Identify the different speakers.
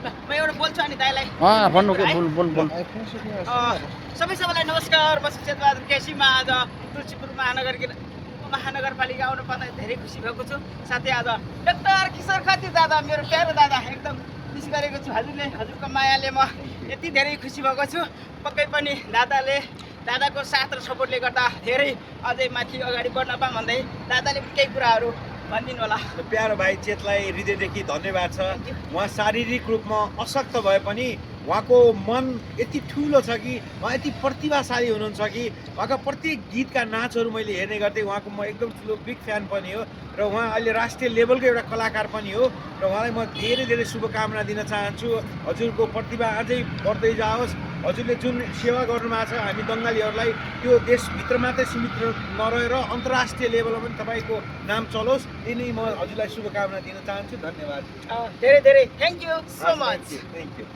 Speaker 1: म एउटा बोल्छु अनि दाइलाई
Speaker 2: भन्नु के बोल
Speaker 1: सबैलाई नमस्कार। म क्षेत्रबहादुर केसीमा आज तुलसीपुर महानगरपालिका आउनु पाउँदा धेरै खुसी भएको छु। साथै आज डाक्टर किशोर खत्री दादा, मेरो प्यारो दादा, एकदम मिस गरेको छु। हजुरको मायाले म यति धेरै खुसी भएको छु। पक्कै पनि दादाको साथ र सपोर्टले गर्दा धेरै अझै माथि अगाडि बढ्न पाऊँ भन्दै दादाले केही कुराहरू भनिदिनु होला।
Speaker 3: प्यारो भाइ चेतलाई हृदयदेखि धन्यवाद छ। उहाँ शारीरिक रूपमा अशक्त भए पनि उहाँको मन यति ठुलो छ कि उहाँ यति प्रतिभाशाली हुनुहुन्छ कि उहाँका प्रत्येक गीतका नाचहरू मैले हेर्ने गर्थेँ। उहाँको म एकदम ठुलो बिग फ्यान पनि हो र उहाँ अहिले राष्ट्रिय लेभलको एउटा कलाकार पनि हो र उहाँलाई म धेरै धेरै शुभकामना दिन चाहन्छु। हजुरको प्रतिभा अझै बढ्दै जाओस्। हजुरले जुन सेवा गर्नुभएको छ हामी बङ्गालीहरूलाई, त्यो देशभित्र मात्रै सीमित नरहेर अन्तर्राष्ट्रिय लेभलमा पनि तपाईँको नाम चलोस्, यही नै म हजुरलाई शुभकामना दिन चाहन्छु। धन्यवाद।
Speaker 1: धेरै धेरै thank you so much.
Speaker 3: Thank you.